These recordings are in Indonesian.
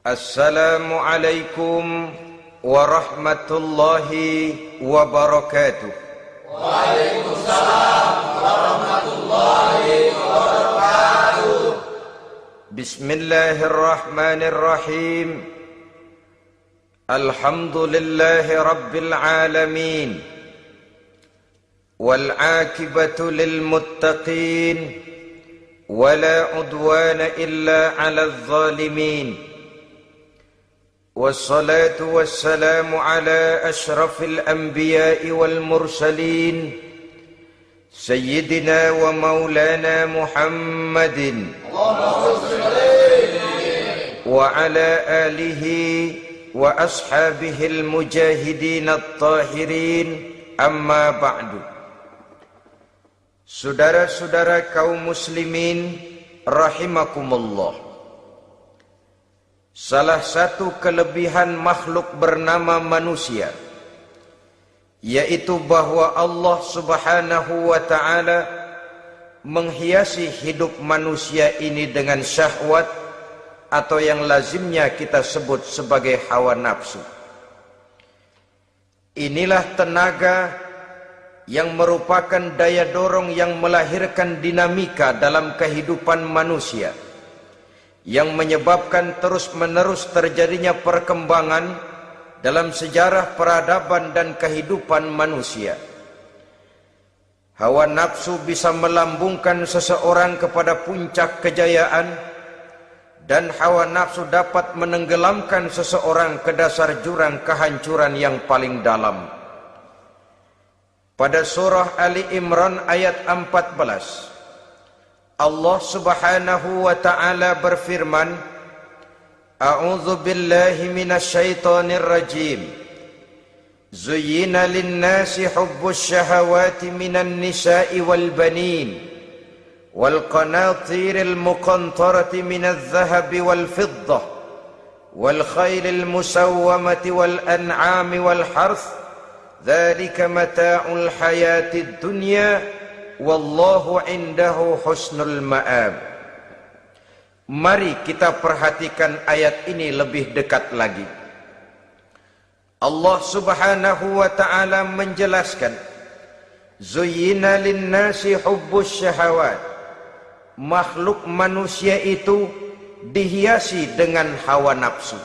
Assalamualaikum warahmatullahi wabarakatuh. Waalaikumsalam warahmatullahi wabarakatuh. Bismillahirrahmanirrahim. Alhamdulillahi rabbil alamin. Wal aqibatu lil muttaqin. Wala udwana illa 'alal zalimin. والصلاة والسلام على أشرف الأنبياء والمرسلين سيدنا ومولانا محمد وعلى آله وأصحابه المجاهدين الطاهرين أما بعد. Saudara-saudara kaum muslimin rahimakumullah. Salah satu kelebihan makhluk bernama manusia, yaitu bahwa Allah subhanahu wa ta'ala menghiasi hidup manusia ini dengan syahwat atau yang lazimnya kita sebut sebagai hawa nafsu. Inilah tenaga yang merupakan daya dorong yang melahirkan dinamika dalam kehidupan manusia, yang menyebabkan terus-menerus terjadinya perkembangan dalam sejarah peradaban dan kehidupan manusia. Hawa nafsu bisa melambungkan seseorang kepada puncak kejayaan, dan hawa nafsu dapat menenggelamkan seseorang ke dasar jurang kehancuran yang paling dalam. Pada surah Ali Imran ayat 14, Allah subhanahu wa ta'ala berfirman, A'udzu billahi minasyaitonir rajim. Zuyyina lin-nasi hubbus syahawati minan nisa'i wal banin wal qanatiril muqantarati minadh dhahabi wal fiddah wal khaylil musawwamati wal an'ami wal harth. Dzalika mata'ul hayatid dunya. Wallahu indahu husnul ma'ab. Mari kita perhatikan ayat ini lebih dekat lagi. Allah subhanahu wa ta'ala menjelaskan, Zuyyina linnasi hubbus syahawat. Makhluk manusia itu dihiasi dengan hawa nafsu.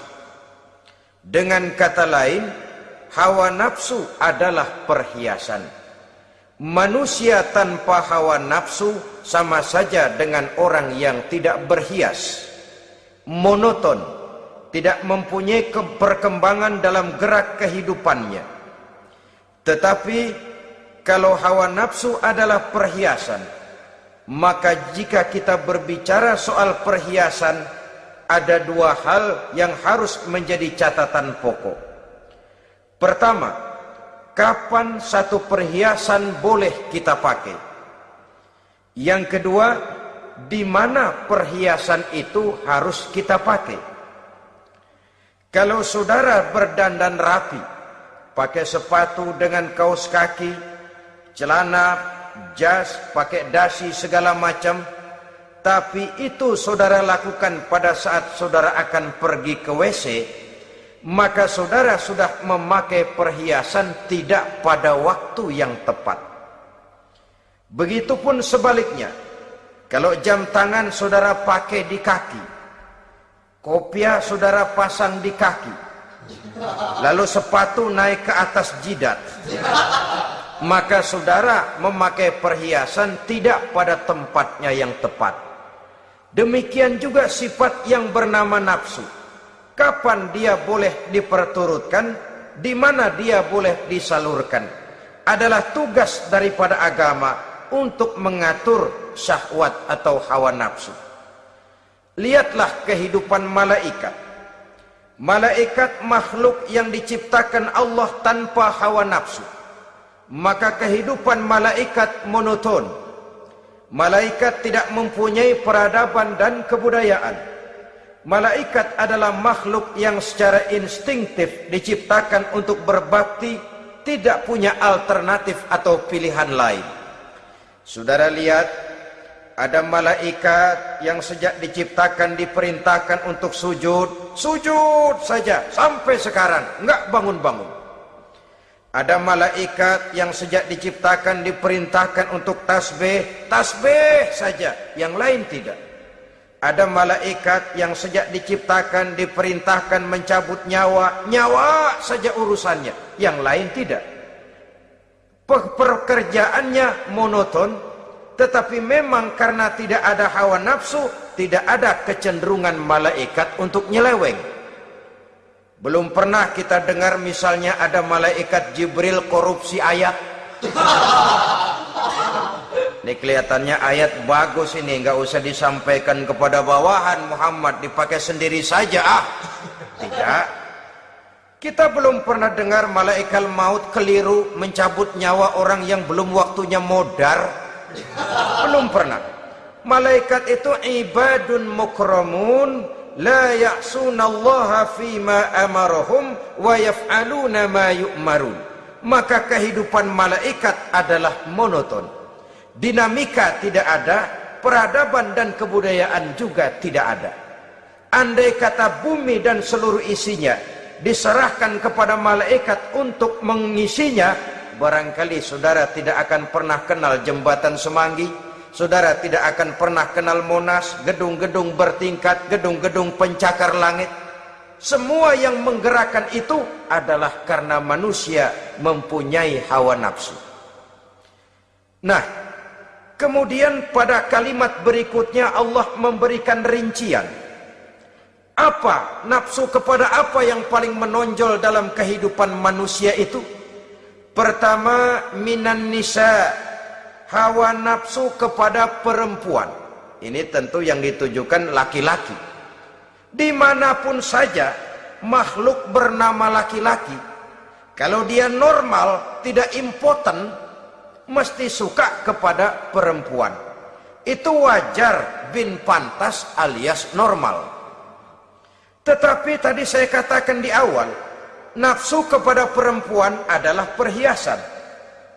Dengan kata lain, hawa nafsu adalah perhiasan. Manusia tanpa hawa nafsu sama saja dengan orang yang tidak berhias, monoton, tidak mempunyai perkembangan dalam gerak kehidupannya. Tetapi kalau hawa nafsu adalah perhiasan, maka jika kita berbicara soal perhiasan, ada dua hal yang harus menjadi catatan pokok. Pertama, kapan satu perhiasan boleh kita pakai? Yang kedua, di mana perhiasan itu harus kita pakai? Kalau saudara berdandan rapi, pakai sepatu dengan kaos kaki, celana, jas, pakai dasi segala macam, tapi itu saudara lakukan pada saat saudara akan pergi ke WC, maka saudara sudah memakai perhiasan tidak pada waktu yang tepat. Begitupun sebaliknya, kalau jam tangan saudara pakai di kaki, kopiah saudara pasang di kaki, lalu sepatu naik ke atas jidat, maka saudara memakai perhiasan tidak pada tempatnya yang tepat. Demikian juga sifat yang bernama nafsu. Kapan dia boleh diperturutkan, di mana dia boleh disalurkan, adalah tugas daripada agama untuk mengatur syahwat atau hawa nafsu. Lihatlah kehidupan malaikat. Malaikat makhluk yang diciptakan Allah tanpa hawa nafsu. Maka kehidupan malaikat monoton. Malaikat tidak mempunyai peradaban dan kebudayaan. Malaikat adalah makhluk yang secara instingtif diciptakan untuk berbakti, tidak punya alternatif atau pilihan lain. Saudara lihat Ada malaikat yang sejak diciptakan diperintahkan untuk sujud, sujud saja sampai sekarang enggak bangun-bangun. Ada malaikat yang sejak diciptakan diperintahkan untuk tasbih, tasbih saja, yang lain tidak. Ada malaikat yang sejak diciptakan diperintahkan mencabut nyawa, nyawa saja urusannya, yang lain tidak. Pekerjaannya monoton. Tetapi memang karena tidak ada hawa nafsu, tidak ada kecenderungan malaikat untuk nyeleweng. Belum pernah kita dengar misalnya ada malaikat Jibril korupsi ayat. Ini kelihatannya ayat bagus ini, nggak usah disampaikan kepada bawahan Muhammad, dipakai sendiri saja. Tidak. Kita belum pernah dengar malaikat maut keliru mencabut nyawa orang yang belum waktunya modar. Belum pernah. Malaikat itu ibadun mukramun la ya'sunallaha fima amarahum wa yaf'aluna ma yu'marun. Maka kehidupan malaikat adalah monoton. Dinamika tidak ada, peradaban dan kebudayaan juga tidak ada. Andai kata bumi dan seluruh isinya diserahkan kepada malaikat untuk mengisinya, barangkali saudara tidak akan pernah kenal jembatan Semanggi, saudara tidak akan pernah kenal Monas, gedung-gedung bertingkat, gedung-gedung pencakar langit. Semua yang menggerakkan itu adalah karena manusia mempunyai hawa nafsu. Nah, kemudian pada kalimat berikutnya Allah memberikan rincian. Apa nafsu kepada apa yang paling menonjol dalam kehidupan manusia itu? Pertama, minan nisa, hawa nafsu kepada perempuan. Ini tentu yang ditujukan laki-laki. Dimanapun saja makhluk bernama laki-laki, kalau dia normal, tidak impoten, mesti suka kepada perempuan. Itu wajar, bin pantas alias normal. Tetapi tadi saya katakan di awal, nafsu kepada perempuan adalah perhiasan.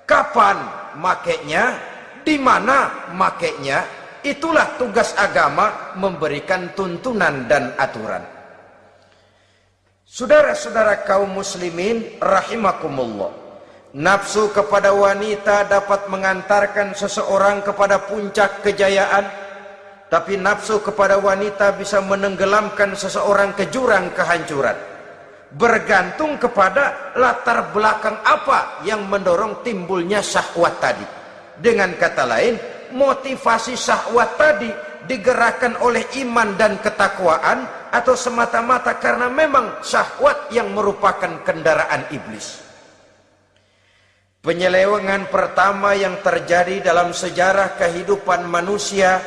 Kapan makainya, di mana makainya, itulah tugas agama memberikan tuntunan dan aturan. Saudara-saudara kaum muslimin rahimakumullah, nafsu kepada wanita dapat mengantarkan seseorang kepada puncak kejayaan, tapi nafsu kepada wanita bisa menenggelamkan seseorang ke jurang kehancuran. Bergantung kepada latar belakang apa yang mendorong timbulnya syahwat tadi. Dengan kata lain, motivasi syahwat tadi digerakkan oleh iman dan ketakwaan, atau semata-mata karena memang syahwat yang merupakan kendaraan iblis. Penyelewengan pertama yang terjadi dalam sejarah kehidupan manusia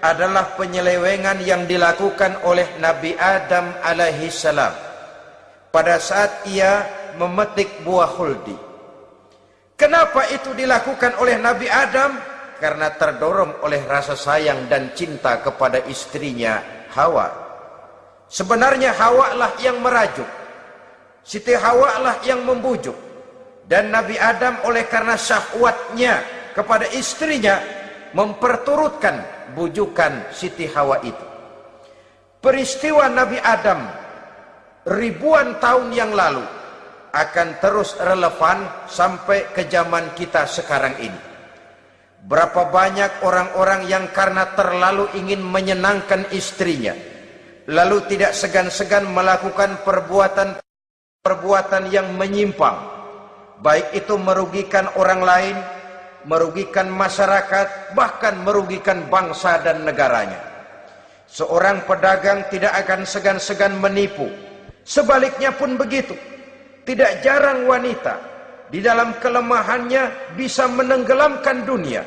adalah penyelewengan yang dilakukan oleh Nabi Adam alaihi salam pada saat ia memetik buah khuldi. Kenapa itu dilakukan oleh Nabi Adam? Karena terdorong oleh rasa sayang dan cinta kepada istrinya Hawa. Sebenarnya Hawa lah yang merajuk, Siti Hawa lah yang membujuk, dan Nabi Adam oleh karena syahwatnya kepada istrinya memperturutkan bujukan Siti Hawa itu. Peristiwa Nabi Adam ribuan tahun yang lalu akan terus relevan sampai ke zaman kita sekarang ini. Berapa banyak orang-orang yang karena terlalu ingin menyenangkan istrinya, lalu tidak segan-segan melakukan perbuatan yang menyimpang, baik itu merugikan orang lain, merugikan masyarakat, bahkan merugikan bangsa dan negaranya. Seorang pedagang tidak akan segan-segan menipu. Sebaliknya pun begitu. Tidak jarang wanita di dalam kelemahannya bisa menenggelamkan dunia.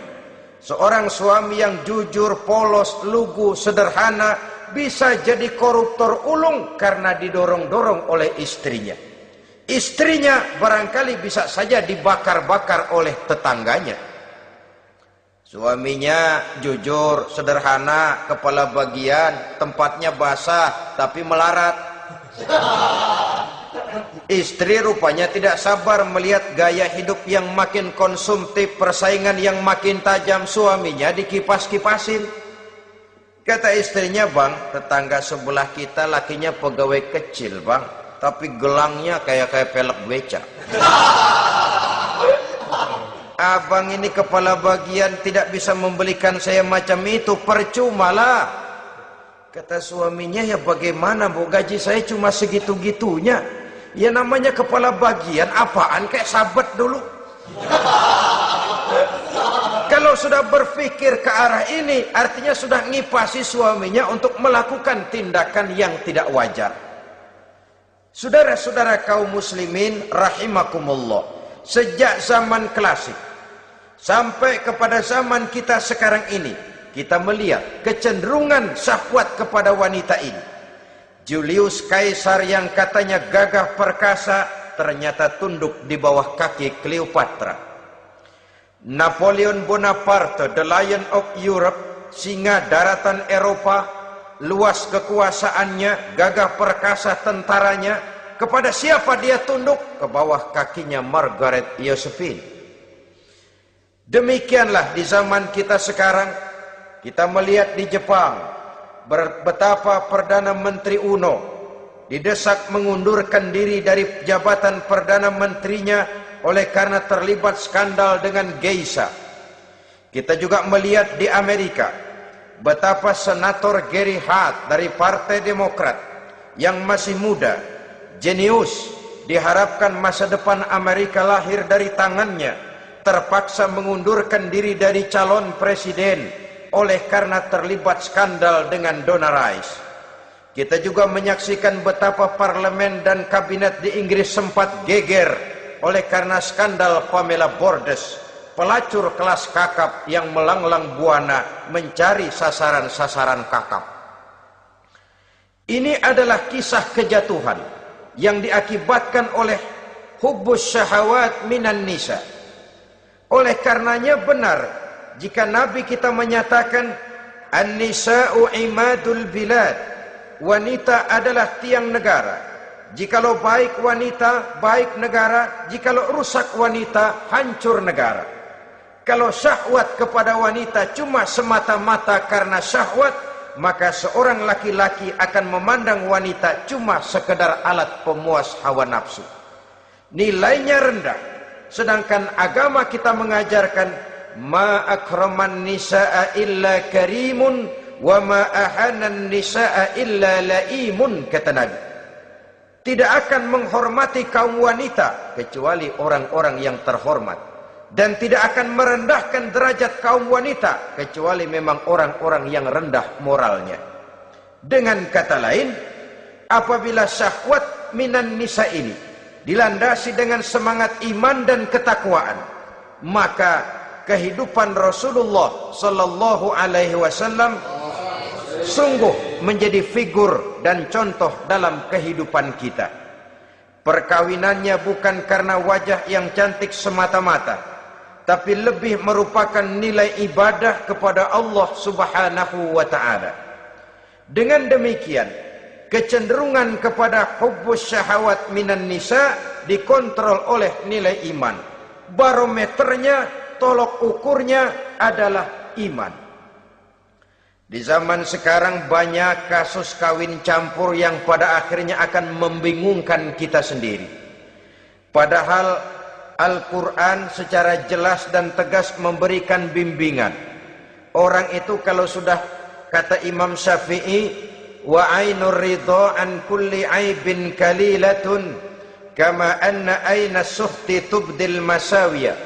Seorang suami yang jujur, polos, lugu, sederhana bisa jadi koruptor ulung karena didorong-dorong oleh istrinya. Istrinya barangkali bisa saja dibakar-bakar oleh tetangganya. Suaminya jujur, sederhana, kepala bagian, tempatnya basah tapi melarat. Istri rupanya tidak sabar melihat gaya hidup yang makin konsumtif, persaingan yang makin tajam. Suaminya dikipas-kipasin. Kata istrinya, bang, tetangga sebelah kita lakinya pegawai kecil, bang, tapi gelangnya kayak pelek beca. Abang ini kepala bagian tidak bisa membelikan saya macam itu, percumalah. Kata suaminya, ya bagaimana bu, gaji saya cuma segitu-gitunya. Ya namanya kepala bagian, apaan, kayak sabet dulu. Kalau sudah berpikir ke arah ini, artinya sudah ngipasi suaminya untuk melakukan tindakan yang tidak wajar. Saudara-saudara kaum muslimin rahimakumullah, sejak zaman klasik sampai kepada zaman kita sekarang ini, kita melihat kecenderungan syahwat kepada wanita ini. Julius Kaisar yang katanya gagah perkasa ternyata tunduk di bawah kaki Cleopatra. Napoleon Bonaparte, the Lion of Europe, singa daratan Eropa, luas kekuasaannya, gagah perkasa tentaranya, kepada siapa dia tunduk? Ke bawah kakinya Margaret Josephine. Demikianlah di zaman kita sekarang. Kita melihat di Jepang betapa Perdana Menteri Uno didesak mengundurkan diri dari jabatan Perdana Menterinya oleh karena terlibat skandal dengan geisha. Kita juga melihat di Amerika betapa Senator Gary Hart dari Partai Demokrat yang masih muda, jenius, diharapkan masa depan Amerika lahir dari tangannya, terpaksa mengundurkan diri dari calon presiden oleh karena terlibat skandal dengan Donna Rice. Kita juga menyaksikan betapa parlemen dan kabinet di Inggris sempat geger oleh karena skandal Pamela Bordes, pelacur kelas kakap yang melanglang buana mencari sasaran-sasaran kakap. Ini adalah kisah kejatuhan yang diakibatkan oleh hubbus syahawat minan nisa. Oleh karenanya benar jika Nabi kita menyatakan an-nisa'u imadul bilad, wanita adalah tiang negara. Jikalau baik wanita, baik negara. Jikalau rusak wanita, hancur negara. Kalau syahwat kepada wanita cuma semata-mata karena syahwat, maka seorang laki-laki akan memandang wanita cuma sekedar alat pemuas hawa nafsu. Nilainya rendah. Sedangkan agama kita mengajarkan ma akraman nisaa illa karimun wa ma ahanan nisaa illa laimun, kata Nabi. Tidak akan menghormati kaum wanita kecuali orang-orang yang terhormat, dan tidak akan merendahkan derajat kaum wanita kecuali memang orang-orang yang rendah moralnya. Dengan kata lain, apabila syahwat minan nisa ini dilandasi dengan semangat iman dan ketakwaan, maka kehidupan Rasulullah sallallahu alaihi wasallam sungguh menjadi figur dan contoh dalam kehidupan kita. Perkawinannya bukan karena wajah yang cantik semata-mata, tapi lebih merupakan nilai ibadah kepada Allah Subhanahu wa taala. Dengan demikian, kecenderungan kepada hubbus syahawat minan nisa dikontrol oleh nilai iman. Barometernya, tolok ukurnya adalah iman. Di zaman sekarang banyak kasus kawin campur yang pada akhirnya akan membingungkan kita sendiri. Padahal Al-Quran secara jelas dan tegas memberikan bimbingan. Orang itu kalau sudah, kata Imam Syafi'i, wa ainur ridha an kulli aibin kalilatun kama anna aina suhti tubdil masawiya.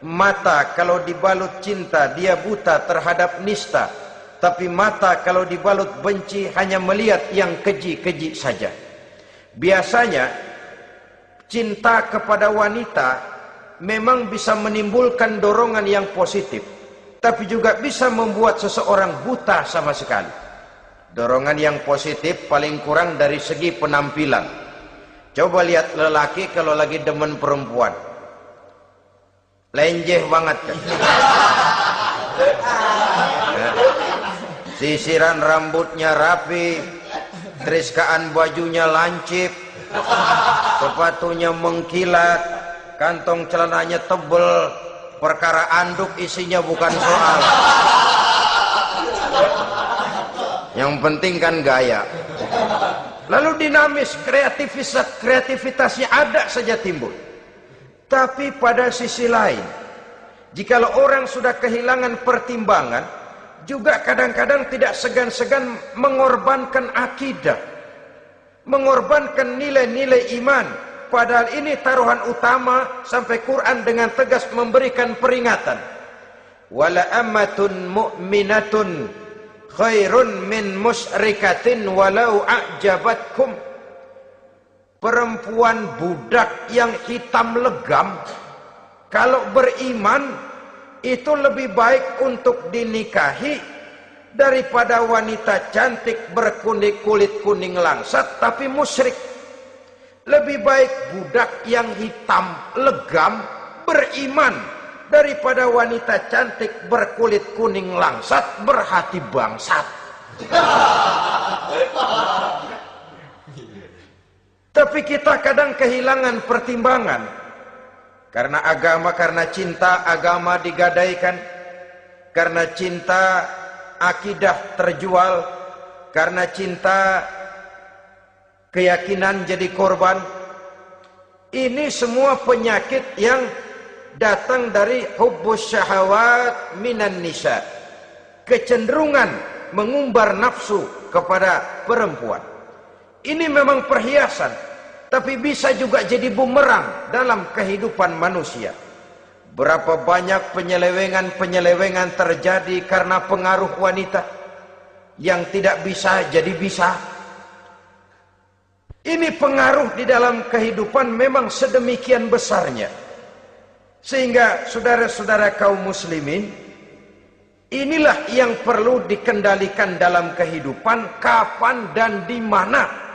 Mata kalau dibalut cinta dia buta terhadap nista, tapi mata kalau dibalut benci hanya melihat yang keji-keji saja. Biasanya cinta kepada wanita memang bisa menimbulkan dorongan yang positif, tapi juga bisa membuat seseorang buta sama sekali. Dorongan yang positif paling kurang dari segi penampilan. Coba lihat lelaki kalau lagi demen perempuan, lenjeh banget kan. Sisiran rambutnya rapi, teriskaan bajunya lancip, sepatunya mengkilat, kantong celananya tebel, perkara anduk isinya bukan soal. Yang penting kan gaya. Lalu dinamis, kreativitasnya ada saja timbul. Tapi pada sisi lain, jikalau orang sudah kehilangan pertimbangan, juga kadang-kadang tidak segan-segan mengorbankan akidah, mengorbankan nilai-nilai iman. Padahal ini taruhan utama, sampai Quran dengan tegas memberikan peringatan. Wala ammatun mu'minatun khairun min musyrikatin walau a'jabatkum. Perempuan budak yang hitam legam, kalau beriman itu lebih baik untuk dinikahi daripada wanita cantik berkulit kuning langsat tapi musyrik. Lebih baik budak yang hitam legam beriman daripada wanita cantik berkulit kuning langsat berhati bangsat. Tapi kita kadang kehilangan pertimbangan. Karena agama, karena cinta agama digadaikan. Karena cinta akidah terjual. Karena cinta keyakinan jadi korban. Ini semua penyakit yang datang dari hubbus syahawat minan nisa. Kecenderungan mengumbar nafsu kepada perempuan. Ini memang perhiasan, tapi bisa juga jadi bumerang dalam kehidupan manusia. Berapa banyak penyelewengan terjadi karena pengaruh wanita yang tidak bisa jadi bisa. Ini pengaruh di dalam kehidupan memang sedemikian besarnya. Sehingga saudara-saudara kaum muslimin, inilah yang perlu dikendalikan dalam kehidupan, kapan dan di mana.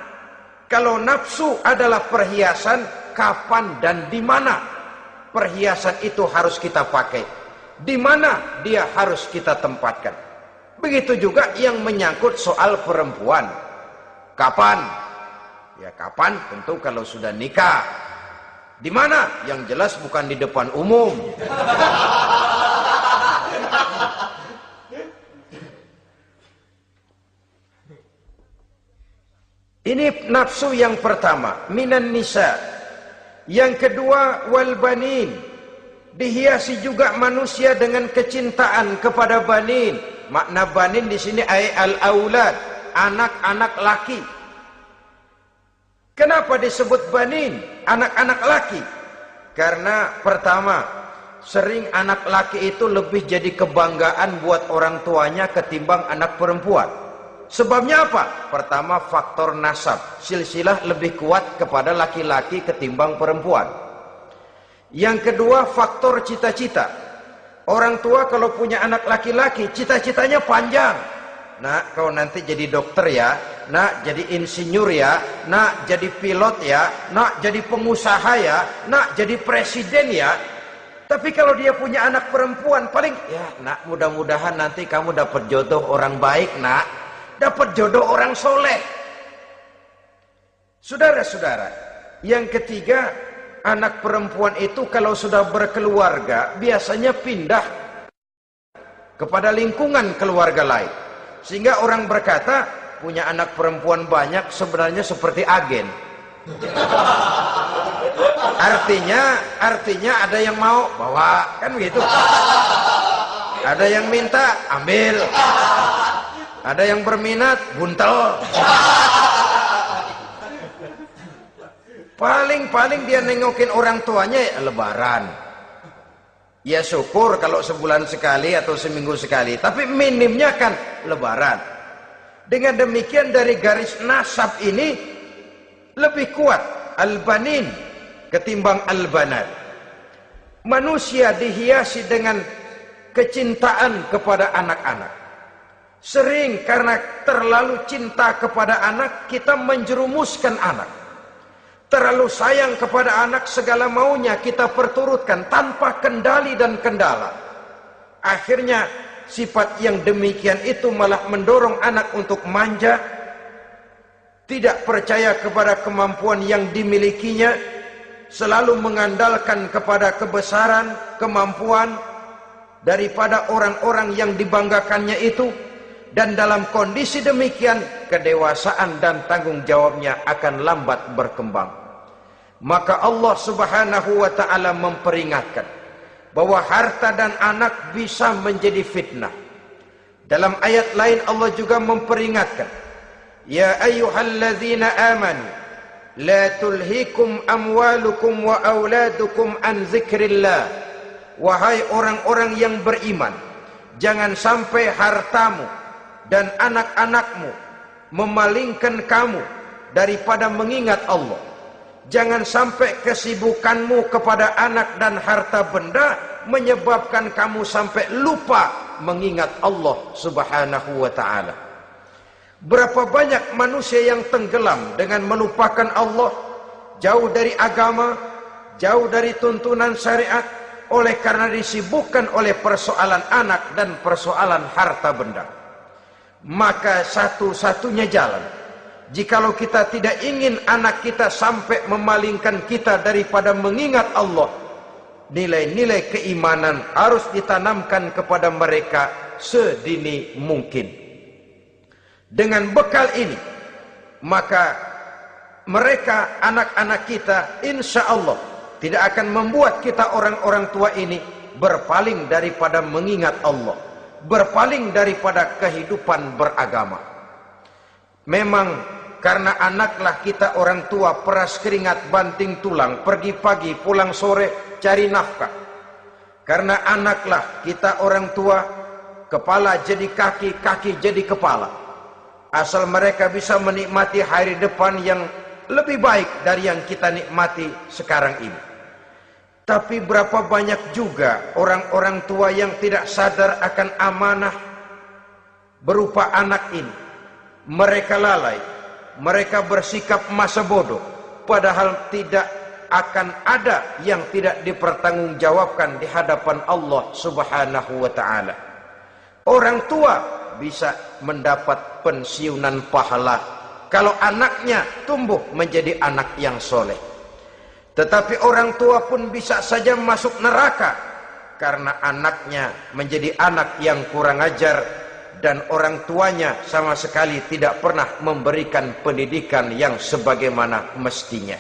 Kalau nafsu adalah perhiasan, kapan dan di mana perhiasan itu harus kita pakai? Di mana dia harus kita tempatkan? Begitu juga yang menyangkut soal perempuan. Kapan? Ya kapan? Tentu kalau sudah nikah. Di mana? Yang jelas bukan di depan umum. Ini nafsu yang pertama, minan nisa. Yang kedua, wal banin. Dihiasi juga manusia dengan kecintaan kepada banin. Makna banin di sini al aulad, anak-anak laki. Kenapa disebut banin, anak-anak laki? Karena pertama, sering anak laki itu lebih jadi kebanggaan buat orang tuanya ketimbang anak perempuan. Sebabnya apa? Pertama, faktor nasab. Silsilah lebih kuat kepada laki-laki ketimbang perempuan. Yang kedua, faktor cita-cita. Orang tua kalau punya anak laki-laki, cita-citanya panjang. Nak, kau nanti jadi dokter ya. Nak, jadi insinyur ya. Nak, jadi pilot ya. Nak, jadi pengusaha ya. Nak, jadi presiden ya. Tapi kalau dia punya anak perempuan, paling, ya nak, mudah-mudahan nanti kamu dapat jodoh orang baik nak. Dapat jodoh orang soleh. Saudara-saudara, yang ketiga, anak perempuan itu kalau sudah berkeluarga biasanya pindah kepada lingkungan keluarga lain. Sehingga orang berkata, punya anak perempuan banyak sebenarnya seperti agen. Artinya ada yang mau bawa, kan begitu. Ada yang minta, ambil. Ada yang berminat, buntel. Paling dia nengokin orang tuanya ya lebaran. Ya syukur kalau sebulan sekali atau seminggu sekali. Tapi minimnya kan lebaran. Dengan demikian dari garis nasab ini lebih kuat al-banin ketimbang al-banat. Manusia dihiasi dengan kecintaan kepada anak-anak. Sering karena terlalu cinta kepada anak, kita menjerumuskan anak. Terlalu sayang kepada anak, segala maunya kita perturutkan tanpa kendali dan kendala. Akhirnya sifat yang demikian itu malah mendorong anak untuk manja, tidak percaya kepada kemampuan yang dimilikinya, selalu mengandalkan kepada kebesaran, kemampuan daripada orang-orang yang dibanggakannya itu, dan dalam kondisi demikian kedewasaan dan tanggung jawabnya akan lambat berkembang. Maka Allah Subhanahu wa ta'ala memperingatkan bahwa harta dan anak bisa menjadi fitnah. Dalam ayat lain Allah juga memperingatkan, ya ayyuhalladzina amanu la tulhikum amwalukum wa auladukum an dzikrillah. Wahai orang-orang yang beriman, jangan sampai hartamu dan anak-anakmu memalingkan kamu daripada mengingat Allah. Jangan sampai kesibukanmu kepada anak dan harta benda menyebabkan kamu sampai lupa mengingat Allah Subhanahu wa ta'ala. Berapa banyak manusia yang tenggelam dengan melupakan Allah, jauh dari agama, jauh dari tuntunan syariat, oleh karena disibukkan oleh persoalan anak dan persoalan harta benda. Maka satu-satunya jalan, jikalau kita tidak ingin anak kita sampai memalingkan kita daripada mengingat Allah, nilai-nilai keimanan harus ditanamkan kepada mereka sedini mungkin. Dengan bekal ini, maka mereka, anak-anak kita, insya Allah tidak akan membuat kita orang-orang tua ini berpaling daripada mengingat Allah, berpaling daripada kehidupan beragama. Memang karena anaklah kita orang tua peras keringat banting tulang, pergi pagi pulang sore cari nafkah. Karena anaklah kita orang tua kepala jadi kaki, kaki jadi kepala. Asal mereka bisa menikmati hari depan yang lebih baik dari yang kita nikmati sekarang ini. Tapi berapa banyak juga orang-orang tua yang tidak sadar akan amanah berupa anak ini. Mereka lalai, mereka bersikap masa bodoh, padahal tidak akan ada yang tidak dipertanggungjawabkan di hadapan Allah Subhanahu wa ta'ala. Orang tua bisa mendapat pensiunan pahala kalau anaknya tumbuh menjadi anak yang soleh. Tetapi orang tua pun bisa saja masuk neraka karena anaknya menjadi anak yang kurang ajar dan orang tuanya sama sekali tidak pernah memberikan pendidikan yang sebagaimana mestinya.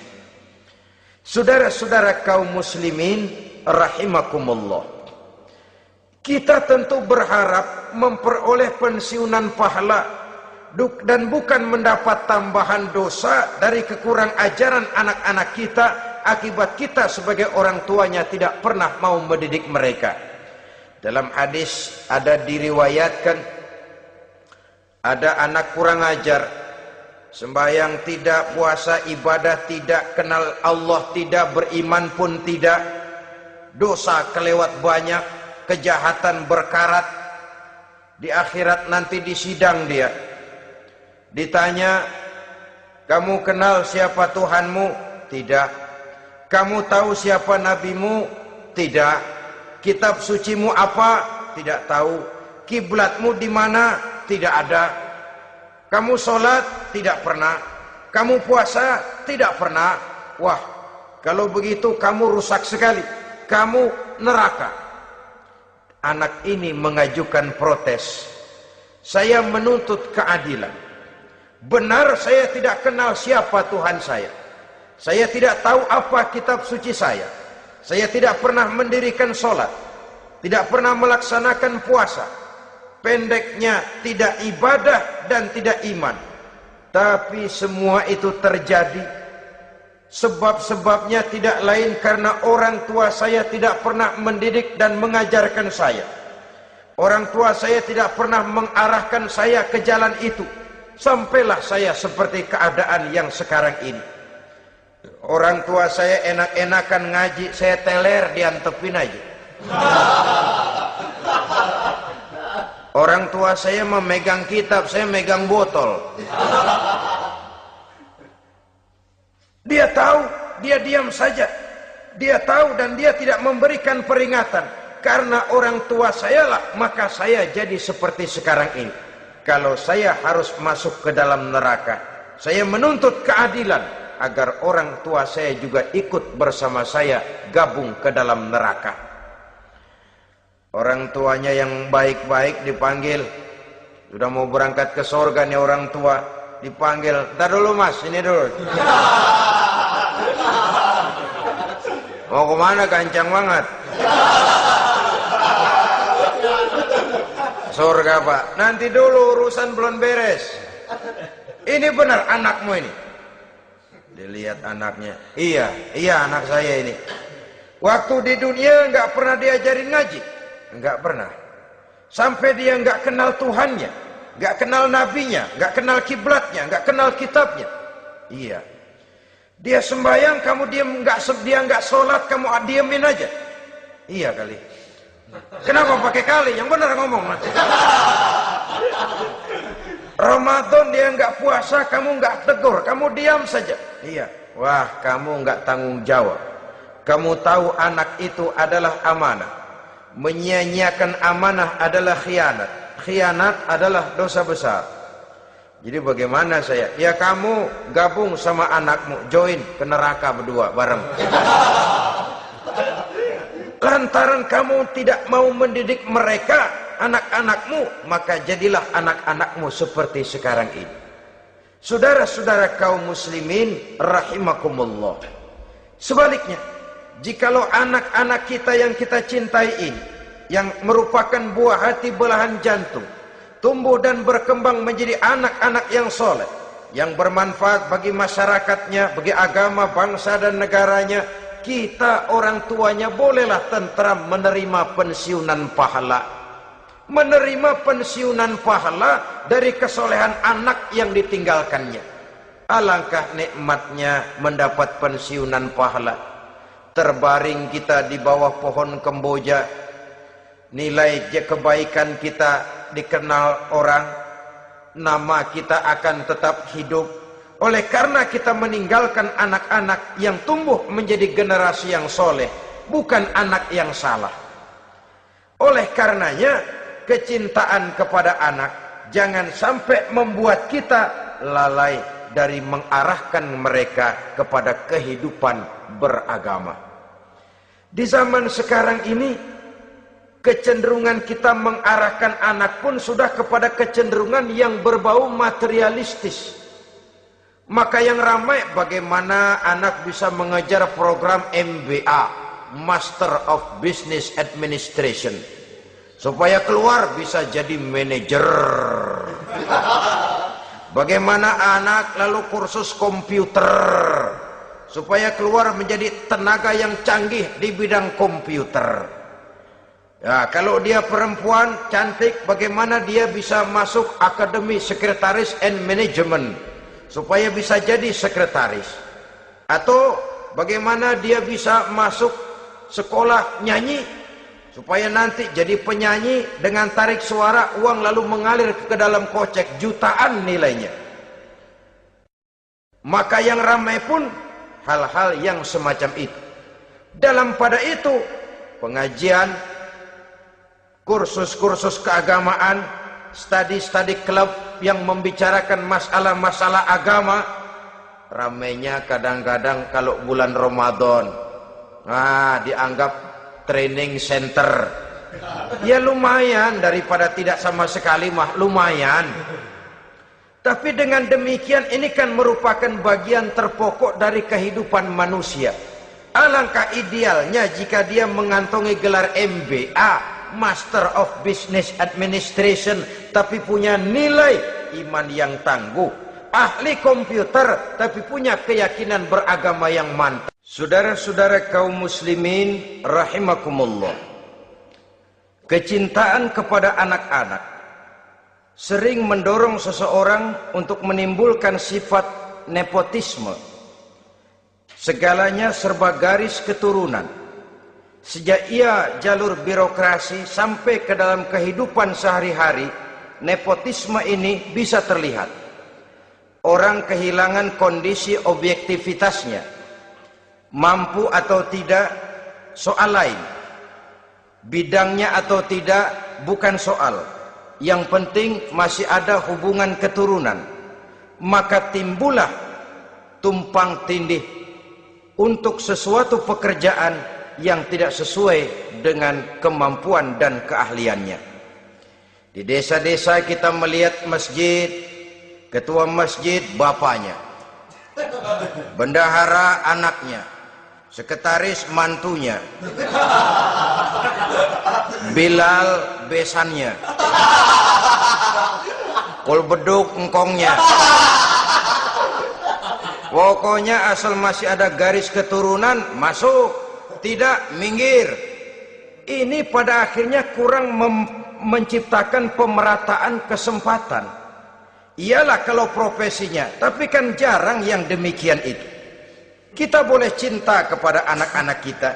Saudara-saudara kaum muslimin rahimakumullah, kita tentu berharap memperoleh pensiunan pahala dan bukan mendapat tambahan dosa dari kekurang ajaran anak-anak kita akibat kita sebagai orang tuanya tidak pernah mau mendidik mereka. Dalam hadis ada diriwayatkan, ada anak kurang ajar, sembahyang tidak, puasa ibadah tidak, kenal Allah tidak, beriman pun tidak, dosa kelewat banyak, kejahatan berkarat. Di akhirat nanti disidang dia, ditanya, kamu kenal siapa Tuhanmu? Tidak. Kamu tahu siapa nabimu? Tidak. Kitab sucimu apa? Tidak tahu. Kiblatmu di mana? Tidak ada. Kamu sholat? Tidak pernah. Kamu puasa? Tidak pernah. Wah, kalau begitu kamu rusak sekali. Kamu neraka. Anak ini mengajukan protes. Saya menuntut keadilan. Benar saya tidak kenal siapa Tuhan saya. Saya tidak tahu apa kitab suci saya. Saya tidak pernah mendirikan sholat. Tidak pernah melaksanakan puasa. Pendeknya tidak ibadah dan tidak iman. Tapi semua itu terjadi. Sebab-sebabnya tidak lain karena orang tua saya tidak pernah mendidik dan mengajarkan saya. Orang tua saya tidak pernah mengarahkan saya ke jalan itu. Sampailah saya seperti keadaan yang sekarang ini. Orang tua saya enak-enakan ngaji, saya teler diantepin aja. Orang tua saya memegang kitab, saya megang botol. Dia tahu, dia diam saja. Dia tahu dan dia tidak memberikan peringatan. Karena orang tua saya lah, maka saya jadi seperti sekarang ini. Kalau saya harus masuk ke dalam neraka, Saya menuntut keadilan agar orang tua saya juga ikut bersama saya gabung ke dalam neraka. Orang tuanya yang baik-baik dipanggil, sudah mau berangkat ke surga nih orang tua, dipanggil, "Ntar dulu mas, ini dulu." Mau kemana, gancang banget? Surga pak, nanti dulu urusan belum beres. Ini benar anakmu ini? Dilihat anaknya, iya anak saya ini. Waktu di dunia nggak pernah diajarin ngaji, nggak pernah. Sampai dia nggak kenal Tuhannya, nggak kenal nabinya, nggak kenal kiblatnya, nggak kenal kitabnya. Iya. Dia sembahyang, kamu dia nggak sholat, kamu diemin aja. Iya kali. Kenapa pakai kali? Yang benar ngomong. Ramadan dia nggak puasa, kamu nggak tegur, kamu diam saja. Iya. Wah, kamu nggak tanggung jawab. Kamu tahu anak itu adalah amanah. Menyia-nyiakan amanah adalah khianat. Khianat adalah dosa besar. Jadi bagaimana saya? Ya kamu gabung sama anakmu, join ke neraka berdua bareng. Lantaran kamu tidak mau mendidik mereka, anak-anakmu, maka jadilah anak-anakmu seperti sekarang ini. Saudara-saudara kaum muslimin rahimakumullah. Sebaliknya, jikalau anak-anak kita yang kita cintai ini, yang merupakan buah hati belahan jantung, tumbuh dan berkembang menjadi anak-anak yang soleh, yang bermanfaat bagi masyarakatnya, bagi agama, bangsa dan negaranya, kita orang tuanya bolehlah tentram menerima pensiunan pahala. Menerima pensiunan pahala dari kesolehan anak yang ditinggalkannya. Alangkah nikmatnya mendapat pensiunan pahala. Terbaring kita di bawah pohon kemboja, nilai kebaikan kita dikenal orang, nama kita akan tetap hidup. Oleh karena kita meninggalkan anak-anak yang tumbuh menjadi generasi yang soleh, bukan anak yang salah. Oleh karenanya, kecintaan kepada anak jangan sampai membuat kita lalai dari mengarahkan mereka kepada kehidupan beragama. Di zaman sekarang ini, kecenderungan kita mengarahkan anak pun sudah kepada kecenderungan yang berbau materialistis. Maka yang ramai bagaimana anak bisa mengejar program MBA, Master of Business Administration, supaya keluar bisa jadi manajer. Bagaimana anak lalu kursus komputer, supaya keluar menjadi tenaga yang canggih di bidang komputer. Ya, kalau dia perempuan cantik, bagaimana dia bisa masuk Akademi Sekretaris and Management supaya bisa jadi sekretaris? Atau bagaimana dia bisa masuk sekolah nyanyi supaya nanti jadi penyanyi dengan tarik suara, uang lalu mengalir ke dalam kocek jutaan nilainya. Maka yang ramai pun hal-hal yang semacam itu. Dalam pada itu, pengajian, kursus-kursus keagamaan, studi-studi klub yang membicarakan masalah-masalah agama, ramainya kadang-kadang kalau bulan Ramadan, dianggap training center. Ya lumayan, daripada tidak sama sekali mah lumayan. Tapi dengan demikian ini kan merupakan bagian terpokok dari kehidupan manusia. Alangkah idealnya jika dia mengantongi gelar MBA, Master of Business Administration, tapi punya nilai iman yang tangguh, ahli komputer tapi punya keyakinan beragama yang mantap. Saudara-saudara kaum muslimin rahimakumullah, kecintaan kepada anak-anak sering mendorong seseorang untuk menimbulkan sifat nepotisme. Segalanya serba garis keturunan. Sejak ia jalur birokrasi sampai ke dalam kehidupan sehari-hari, nepotisme ini bisa terlihat. Orang kehilangan kondisi objektivitasnya. Mampu atau tidak soal lain. Bidangnya atau tidak bukan soal. Yang penting masih ada hubungan keturunan. maka timbullah tumpang tindih untuk sesuatu pekerjaan yang tidak sesuai dengan kemampuan dan keahliannya. Di desa-desa kita melihat masjid, ketua masjid bapaknya, bendahara anaknya, sekretaris mantunya, Bilal besannya, kolbeduk engkongnya. Pokoknya asal masih ada garis keturunan, masuk, tidak, minggir. Ini pada akhirnya kurang menciptakan pemerataan kesempatan. Iyalah kalau profesinya, tapi kan jarang yang demikian itu. Kita boleh cinta kepada anak-anak kita,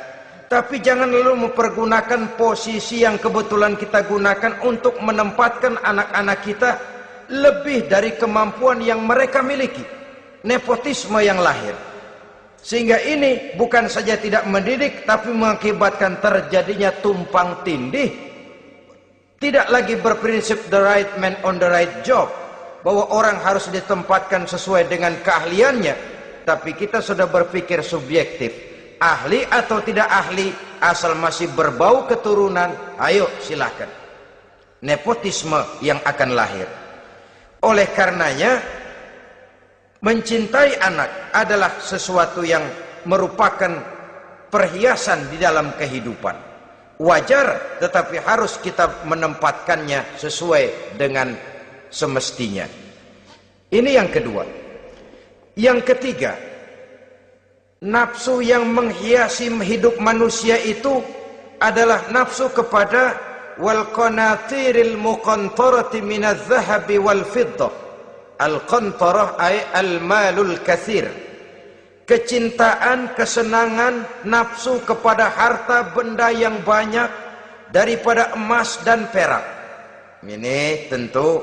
tapi jangan lalu mempergunakan posisi yang kebetulan kita gunakan untuk menempatkan anak-anak kita lebih dari kemampuan yang mereka miliki. Nepotisme yang lahir, sehingga ini bukan saja tidak mendidik, tapi mengakibatkan terjadinya tumpang tindih. Tidak lagi berprinsip the right man on the right job, bahwa orang harus ditempatkan sesuai dengan keahliannya, tapi kita sudah berpikir subjektif, ahli atau tidak ahli, asal masih berbau keturunan, ayo silahkan. Nepotisme yang akan lahir. Oleh karenanya, mencintai anak adalah sesuatu yang merupakan perhiasan di dalam kehidupan. Wajar, tetapi harus kita menempatkannya sesuai dengan semestinya. Ini yang kedua. Yang ketiga, nafsu yang menghiasi hidup manusia itu adalah nafsu kepada wal qanatiril muqantarati minadz zahabi wal fiddah. Al-qantarah ay al-malul katsir. Kecintaan, kesenangan, nafsu kepada harta benda yang banyak daripada emas dan perak. Ini tentu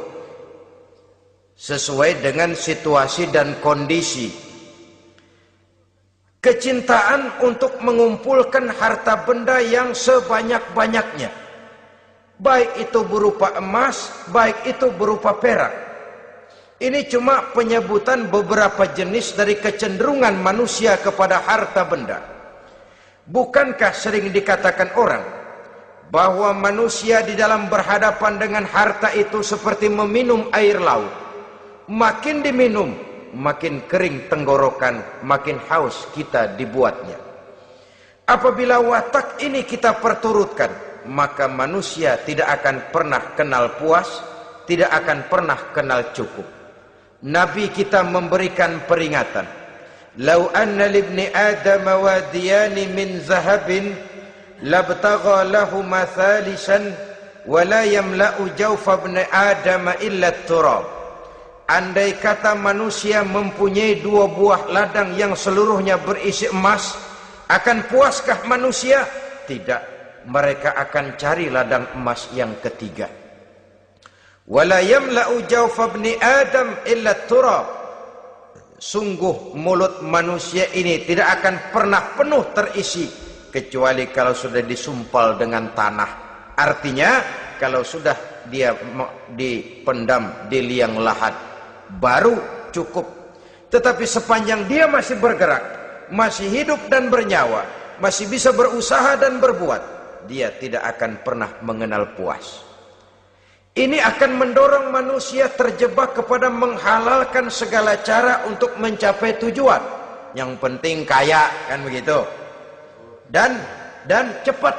sesuai dengan situasi dan kondisi. Kecintaan untuk mengumpulkan harta benda yang sebanyak-banyaknya, baik itu berupa emas, baik itu berupa perak. Ini cuma penyebutan beberapa jenis dari kecenderungan manusia kepada harta benda. Bukankah sering dikatakan orang bahwa manusia di dalam berhadapan dengan harta itu seperti meminum air laut. Makin diminum, makin kering tenggorokan, makin haus kita dibuatnya. Apabila watak ini kita perturutkan, maka manusia tidak akan pernah kenal puas, tidak akan pernah kenal cukup. Nabi kita memberikan peringatan, "Lau anna libni Adam wadiyani min zahabin labtagha lahuma thalisan wa la yamla'u jawfa ibni Adam illa turab." Andai kata manusia mempunyai dua buah ladang yang seluruhnya berisi emas, akan puaskah manusia? Tidak, mereka akan cari ladang emas yang ketiga. Wala yamla'u jawfa ibni Adam illa turab. Sungguh mulut manusia ini tidak akan pernah penuh terisi kecuali kalau sudah disumpal dengan tanah. Artinya kalau sudah dia dipendam di liang lahat baru cukup. Tetapi sepanjang dia masih bergerak, masih hidup dan bernyawa, masih bisa berusaha dan berbuat, dia tidak akan pernah mengenal puas. Ini akan mendorong manusia terjebak kepada menghalalkan segala cara untuk mencapai tujuan. Yang penting kaya, kan begitu. Dan cepat.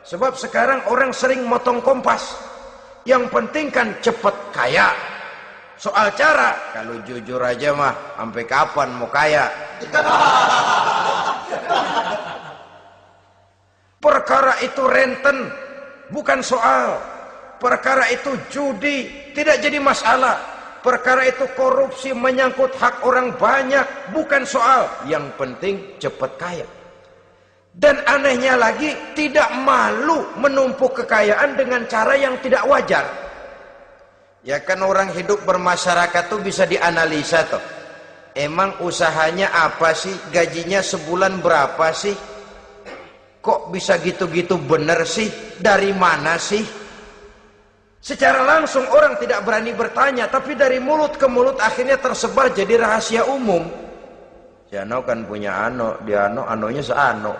Sebab sekarang orang sering motong kompas. Yang penting kan cepat kaya. Soal cara, kalau jujur aja mah, sampai kapan mau kaya? Perkara itu renten, bukan soal. Perkara itu judi, tidak jadi masalah. Perkara itu korupsi, menyangkut hak orang banyak, bukan soal. Yang penting cepat kaya. Dan anehnya lagi, tidak malu menumpuk kekayaan dengan cara yang tidak wajar. Ya kan orang hidup bermasyarakat tuh bisa dianalisa tuh. Emang usahanya apa sih? Gajinya sebulan berapa sih? Kok bisa gitu-gitu bener sih? Dari mana sih? Secara langsung orang tidak berani bertanya, tapi dari mulut ke mulut akhirnya tersebar jadi rahasia umum. Si Ano kan punya ano, dia ano, anonya seano.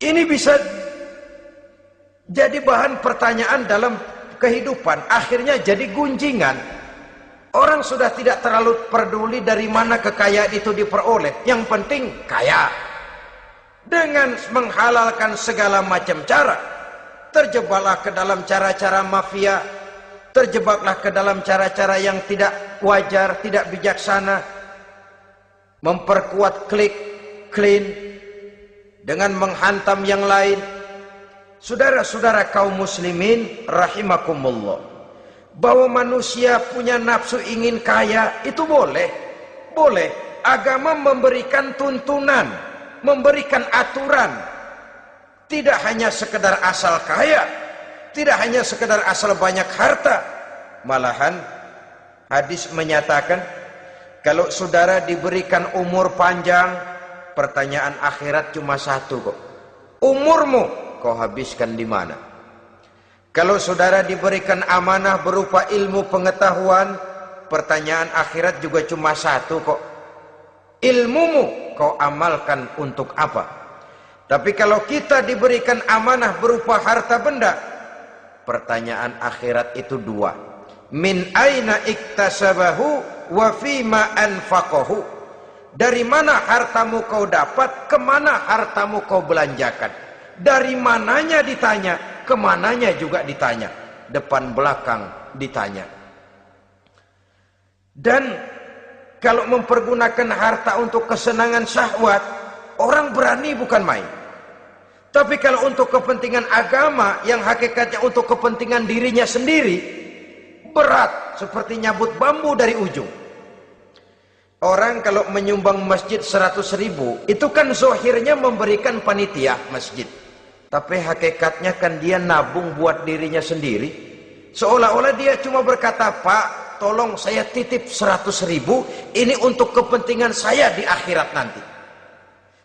Ini bisa jadi bahan pertanyaan dalam kehidupan, akhirnya jadi gunjingan. Orang sudah tidak terlalu peduli dari mana kekayaan itu diperoleh, yang penting kaya. Dengan menghalalkan segala macam cara, terjebaklah ke dalam cara-cara mafia, terjebaklah ke dalam cara-cara yang tidak wajar, tidak bijaksana, memperkuat klik, clean, dengan menghantam yang lain. Saudara-saudara kaum muslimin rahimakumullah, bahwa manusia punya nafsu ingin kaya itu boleh. Agama memberikan tuntunan, memberikan aturan. Tidak hanya sekedar asal kaya, tidak hanya sekedar asal banyak harta. Malahan hadis menyatakan, kalau saudara diberikan umur panjang, pertanyaan akhirat cuma satu kok. Umurmu kau habiskan di mana? Kalau saudara diberikan amanah berupa ilmu pengetahuan, pertanyaan akhirat juga cuma satu kok. Ilmumu kau amalkan untuk apa? Tapi kalau kita diberikan amanah berupa harta benda, pertanyaan akhirat itu dua. Min aina iktasabahu wa fima anfaqahu. Dari mana hartamu kau dapat, kemana hartamu kau belanjakan. Dari mananya ditanya, kemananya juga ditanya. Depan belakang ditanya. Dan kalau mempergunakan harta untuk kesenangan syahwat, orang berani bukan main. Tapi kalau untuk kepentingan agama, yang hakikatnya untuk kepentingan dirinya sendiri, berat seperti nyabut bambu dari ujung. Orang kalau menyumbang masjid 100.000, itu kan zohirnya memberikan panitia masjid. Tapi hakikatnya kan dia nabung buat dirinya sendiri. Seolah-olah dia cuma berkata, Pak, tolong saya titip 100.000, ini untuk kepentingan saya di akhirat nanti.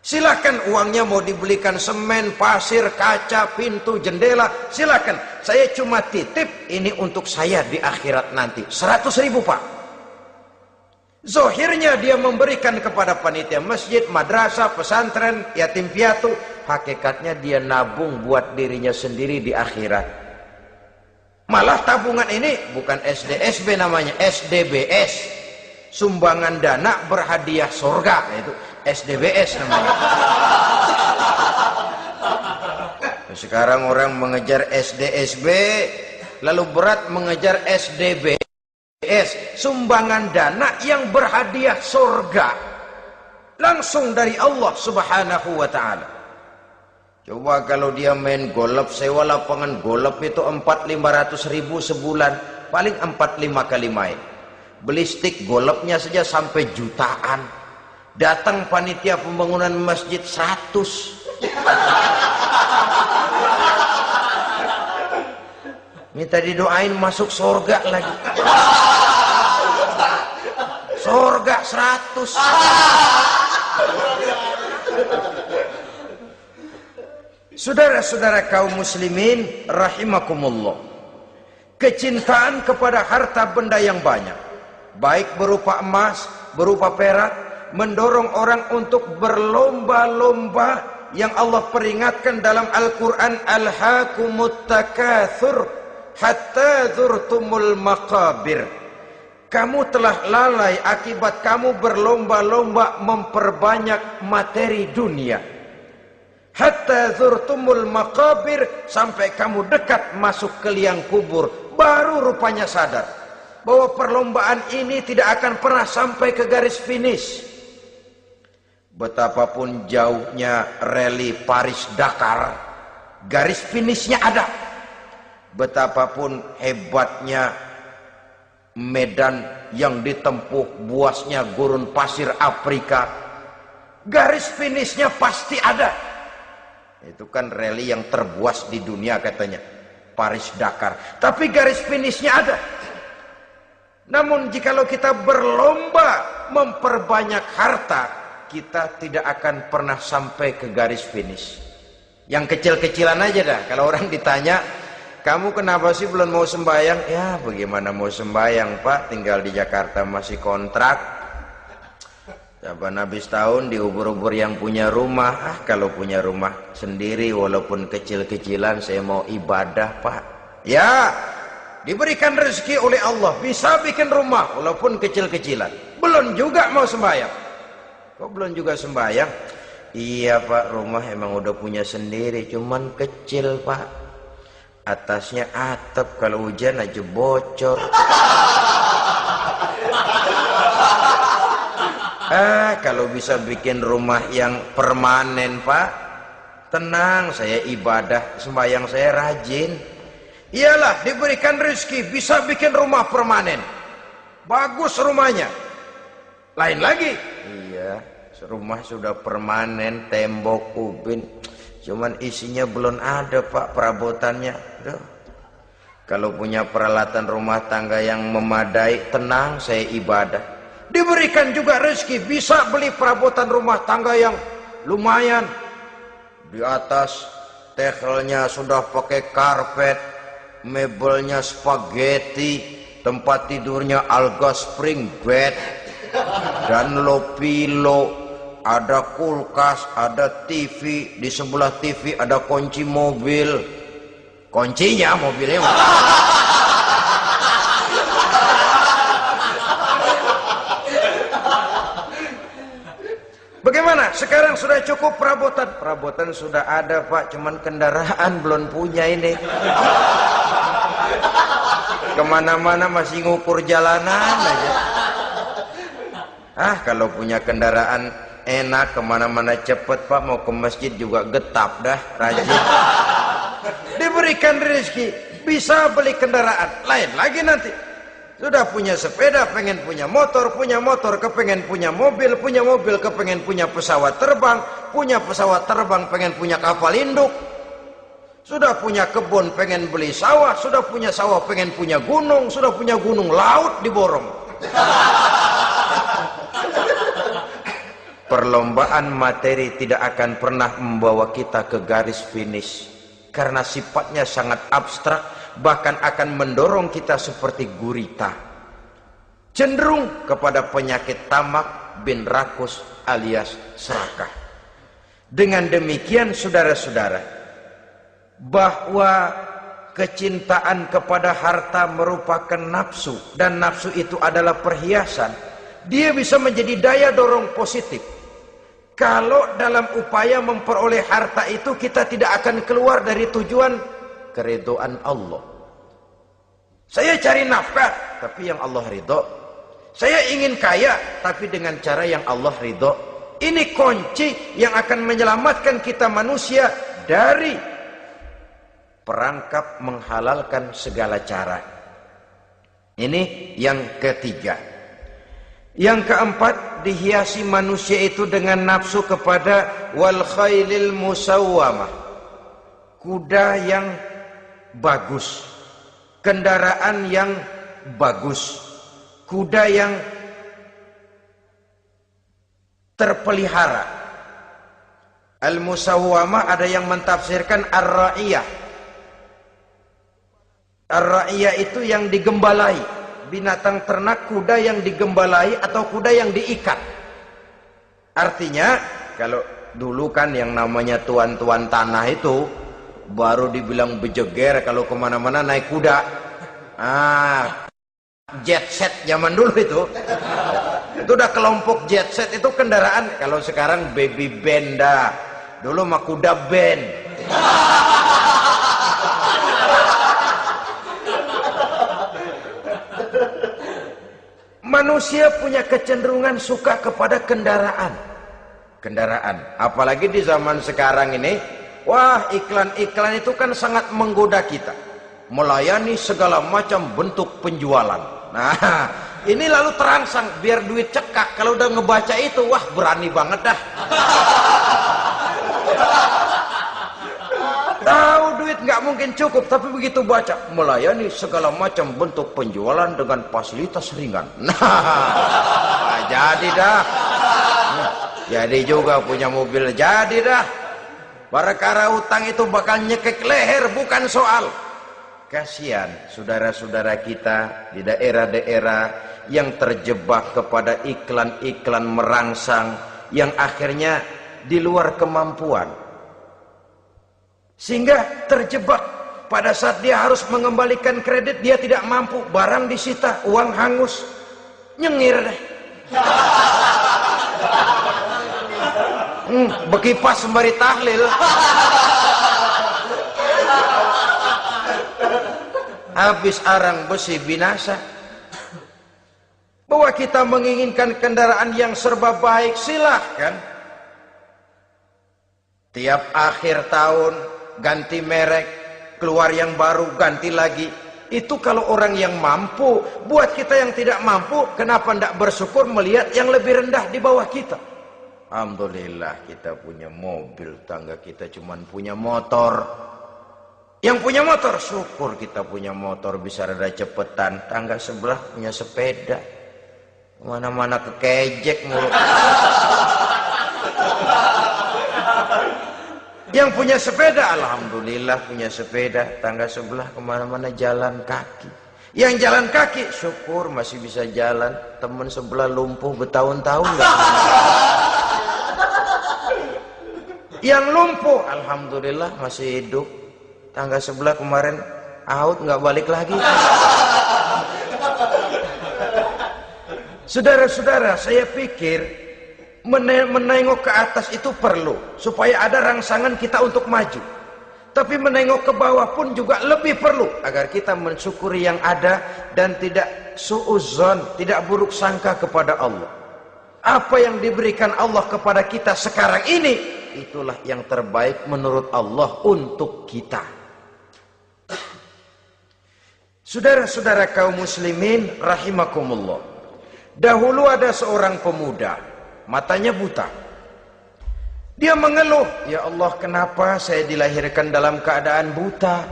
Silakan uangnya mau dibelikan semen, pasir, kaca, pintu, jendela, silakan. Saya cuma titip, ini untuk saya di akhirat nanti. 100.000 Pak. Zohirnya dia memberikan kepada panitia masjid, madrasah, pesantren, yatim piatu. Hakikatnya dia nabung buat dirinya sendiri di akhirat. Malah tabungan ini bukan SDSB namanya, SDBS. Sumbangan dana berhadiah surga, itu SDBS namanya. Sekarang orang mengejar SDSB, lalu berat mengejar SDBS. Sumbangan dana yang berhadiah surga. Langsung dari Allah Subhanahu wa ta'ala. Coba kalau dia main golf, sewa lapangan golf itu 400-500 ribu sebulan, paling 4-5 kali main. Beli stick golfnya saja sampai jutaan. Datang panitia pembangunan masjid 100. Minta didoain masuk surga lagi. Surga 100. Saudara-saudara kaum muslimin rahimakumullah, kecintaan kepada harta benda yang banyak, baik berupa emas, berupa perak, mendorong orang untuk berlomba-lomba yang Allah peringatkan dalam Al-Quran, alhaakumut takatsur hatta zurtumul maqabir. Kamu telah lalai akibat kamu berlomba-lomba memperbanyak materi dunia. Hatta zurtumul maqabir, sampai kamu dekat masuk ke liang kubur, baru rupanya sadar bahwa perlombaan ini tidak akan pernah sampai ke garis finish. Betapapun jauhnya rally Paris-Dakar, garis finishnya ada. Betapapun hebatnya medan yang ditempuh, buasnya gurun pasir Afrika, garis finishnya pasti ada. Itu kan rally yang terbuas di dunia katanya, Paris-Dakar. Tapi garis finishnya ada. Namun jikalau kita berlomba memperbanyak harta, kita tidak akan pernah sampai ke garis finish. Yang kecil-kecilan aja dah. Kalau orang ditanya, kamu kenapa sih belum mau sembahyang? Ya bagaimana mau sembahyang Pak, tinggal di Jakarta masih kontrak. Saban habis tahun diubur-ubur yang punya rumah. Kalau punya rumah sendiri walaupun kecil-kecilan saya mau ibadah Pak. Ya, diberikan rezeki oleh Allah bisa bikin rumah walaupun kecil-kecilan. Belum juga mau sembahyang. Kok belum juga sembahyang? Iya Pak, rumah emang udah punya sendiri, cuman kecil Pak. Atasnya atap, kalau hujan aja bocor. Kalau bisa bikin rumah yang permanen Pak, tenang, saya ibadah, sembahyang saya rajin. Iyalah, diberikan rezeki bisa bikin rumah permanen, bagus rumahnya. Lain lagi, iya, rumah sudah permanen, tembok, ubin, cuman isinya belum ada Pak, perabotannya. Duh. Kalau punya peralatan rumah tangga yang memadai, tenang, saya ibadah. Diberikan juga rezeki bisa beli perabotan rumah tangga yang lumayan. Di atas tehelnya sudah pakai karpet, mebelnya spaghetti, tempat tidurnya alga spring bed dan low pillow, ada kulkas, ada TV, di sebelah TV ada kunci mobil. Kuncinya mobilnya bagaimana? Sekarang sudah cukup perabotan. Perabotan sudah ada Pak, cuman kendaraan belum punya ini. Kemana-mana masih ngukur jalanan aja. Kalau punya kendaraan enak, kemana-mana cepet Pak, mau ke masjid juga getap dah, rajin. Diberikan rezeki bisa beli kendaraan. Lain lagi nanti. Sudah punya sepeda, pengen punya motor, kepengen punya mobil, kepengen punya pesawat terbang, pengen punya kapal induk. Sudah punya kebun, pengen beli sawah, sudah punya sawah, pengen punya gunung, sudah punya gunung, laut diborong. Perlombaan materi tidak akan pernah membawa kita ke garis finish, karena sifatnya sangat abstrak, bahkan akan mendorong kita seperti gurita, cenderung kepada penyakit tamak bin rakus alias serakah. Dengan demikian saudara-saudara, bahwa kecintaan kepada harta merupakan nafsu, dan nafsu itu adalah perhiasan, dia bisa menjadi daya dorong positif. Kalau dalam upaya memperoleh harta itu kita tidak akan keluar dari tujuan keridhaan Allah. Saya cari nafkah, tapi yang Allah ridho. Saya ingin kaya, tapi dengan cara yang Allah ridho. Ini kunci yang akan menyelamatkan kita manusia dari perangkap menghalalkan segala cara. Ini yang ketiga. Yang keempat, dihiasi manusia itu dengan nafsu kepada wal khailil musawwamah, kuda yang bagus, kendaraan yang bagus, kuda yang terpelihara. Al-musawwamah ada yang mentafsirkan ar-ra'iyah. Ar-ra'iyah itu yang digembalai, binatang ternak, kuda yang digembalai atau kuda yang diikat. Artinya, kalau dulu kan yang namanya tuan-tuan tanah itu baru dibilang bejeger kalau kemana-mana naik kuda. Jet set zaman dulu itu udah kelompok jet set, itu kendaraan. Kalau sekarang baby benda, dulu mah kuda band. Manusia punya kecenderungan suka kepada kendaraan. Apalagi di zaman sekarang ini, wah, iklan-iklan itu kan sangat menggoda kita, melayani segala macam bentuk penjualan. Nah, ini lalu terangsang biar duit cekak. Kalau udah ngebaca itu, wah, berani banget dah. Tahu duit nggak mungkin cukup, tapi begitu baca melayani segala macam bentuk penjualan dengan fasilitas ringan. Nah, jadi dah. Jadi juga punya mobil, jadi dah. Perkara utang itu bakal nyekek leher, bukan soal. Kasihan saudara-saudara kita di daerah-daerah yang terjebak kepada iklan-iklan merangsang yang akhirnya di luar kemampuan, sehingga terjebak pada saat dia harus mengembalikan kredit, dia tidak mampu, barang disita, uang hangus, nyengir deh. Bekipas sembari tahlil. Habis arang besi binasa. Bahwa kita menginginkan kendaraan yang serba baik, silahkan. Tiap akhir tahun ganti merek, keluar yang baru, ganti lagi. Itu kalau orang yang mampu. Buat kita yang tidak mampu, kenapa tidak bersyukur melihat yang lebih rendah di bawah kita? Alhamdulillah kita punya mobil, tangga kita cuman punya motor. Yang punya motor, syukur kita punya motor bisa rada cepetan. Tangga sebelah punya sepeda, mana-mana kekejek mulu. Yang punya sepeda, alhamdulillah punya sepeda. Tangga sebelah kemana-mana jalan kaki. Yang jalan kaki, syukur masih bisa jalan. Temen sebelah lumpuh bertahun-tahun gak. Yang lumpuh, alhamdulillah masih hidup. Tangga sebelah kemarin out nggak balik lagi. Saudara-saudara, saya pikir menengok ke atas itu perlu supaya ada rangsangan kita untuk maju. Tapi menengok ke bawah pun juga lebih perlu agar kita mensyukuri yang ada dan tidak suudzon, tidak buruk sangka kepada Allah. Apa yang diberikan Allah kepada kita sekarang ini, itulah yang terbaik menurut Allah untuk kita. Saudara-saudara kaum muslimin rahimakumullah. Dahulu ada seorang pemuda, matanya buta. Dia mengeluh, "Ya Allah, kenapa saya dilahirkan dalam keadaan buta?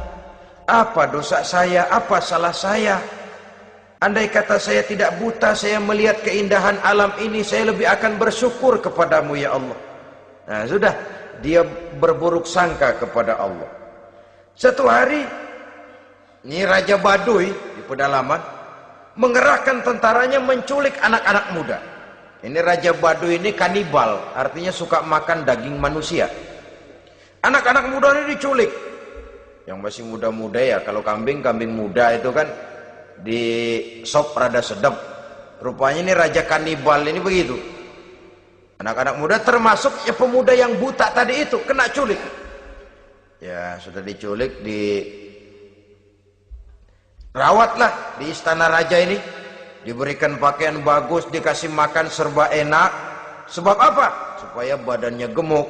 Apa dosa saya? Apa salah saya? Andai kata saya tidak buta, saya melihat keindahan alam ini, saya lebih akan bersyukur kepadamu ya Allah." Nah, sudah, dia berburuk sangka kepada Allah. Satu hari, ini Raja Baduy di pedalaman mengerahkan tentaranya menculik anak-anak muda. Ini Raja Baduy ini kanibal, artinya suka makan daging manusia. Anak-anak muda ini diculik. Yang masih muda-muda ya, kalau kambing muda itu kan di sop rada sedap. Rupanya ini Raja kanibal ini begitu. Anak-anak muda termasuk ya pemuda yang buta tadi itu kena culik. Ya sudah diculik, rawatlah di istana raja ini, diberikan pakaian bagus, dikasih makan serba enak. Sebab apa? Supaya badannya gemuk.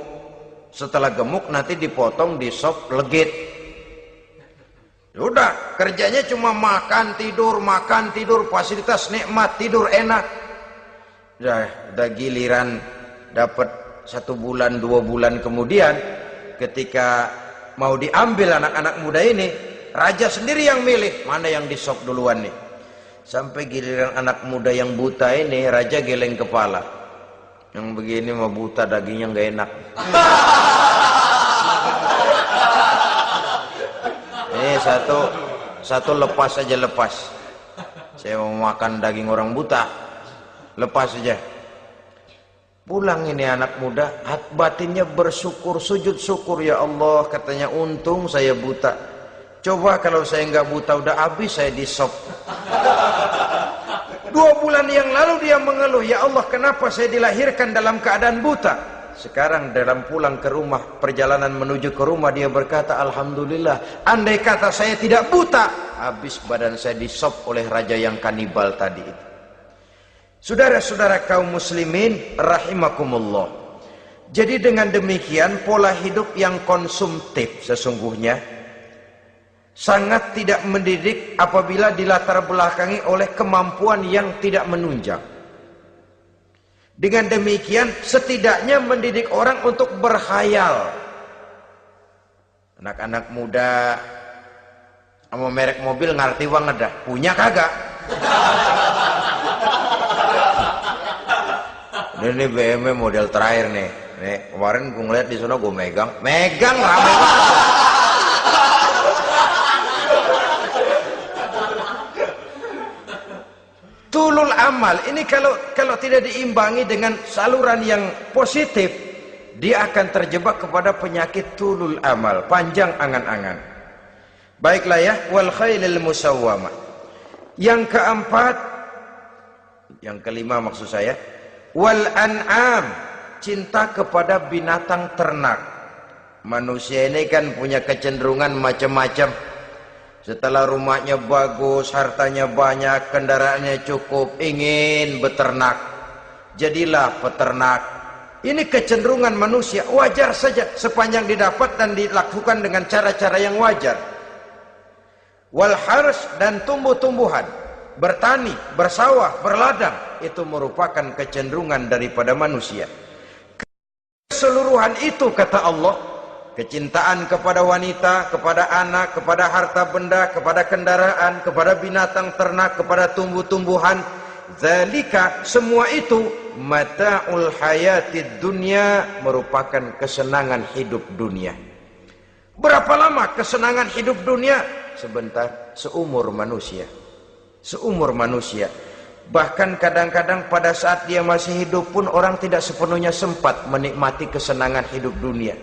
Setelah gemuk nanti dipotong di sop legit. Udah, kerjanya cuma makan tidur, fasilitas nikmat, tidur enak. Udah giliran dapat 1 bulan 2 bulan kemudian, ketika mau diambil anak-anak muda ini, raja sendiri yang milih mana yang disop duluan nih. Sampai giliran anak muda yang buta ini, raja geleng kepala. Yang begini mah buta, dagingnya nggak enak. Ini satu lepas aja, lepas. Saya mau makan daging orang buta, lepas aja. Pulang ini anak muda, batinnya bersyukur, sujud syukur, ya Allah, katanya untung saya buta. Coba kalau saya nggak buta udah habis saya disop. 2 bulan yang lalu dia mengeluh, ya Allah kenapa saya dilahirkan dalam keadaan buta. Sekarang dalam pulang ke rumah, perjalanan menuju ke rumah, dia berkata, alhamdulillah, andai kata saya tidak buta, habis badan saya disop oleh raja yang kanibal tadi itu. Saudara-saudara kaum muslimin rahimakumullah. Jadi dengan demikian pola hidup yang konsumtif sesungguhnya sangat tidak mendidik apabila dilatar belakangi oleh kemampuan yang tidak menunjang. Dengan demikian setidaknya mendidik orang untuk berkhayal. Anak-anak muda sama merek mobil ngerti banget dah, punya kagak? Ini BMW model terakhir nih, Nih, kemarin gue ngeliat di sana gue megang rame banget. Tulul amal ini kalau tidak diimbangi dengan saluran yang positif, dia akan terjebak kepada penyakit tulul amal, panjang angan-angan. Baiklah ya, wal khailil musawwamah. Yang keempat, yang kelima maksud saya, wal an'am, cinta kepada binatang ternak. Manusia ini kan punya kecenderungan macam-macam. Setelah rumahnya bagus, hartanya banyak, kendaraannya cukup, ingin beternak. Jadilah peternak. Ini kecenderungan manusia, wajar saja sepanjang didapat dan dilakukan dengan cara-cara yang wajar. Wal hars, dan tumbuh-tumbuhan, bertani, bersawah, berladang, itu merupakan kecenderungan daripada manusia. Keseluruhan itu kata Allah, kecintaan kepada wanita, kepada anak, kepada harta benda, kepada kendaraan, kepada binatang ternak, kepada tumbuh-tumbuhan, zalika, semua itu mata'ul hayatid dunya, merupakan kesenangan hidup dunia. Berapa lama kesenangan hidup dunia? Sebentar, seumur manusia. Seumur manusia. Bahkan kadang-kadang pada saat dia masih hidup pun orang tidak sepenuhnya sempat menikmati kesenangan hidup dunia.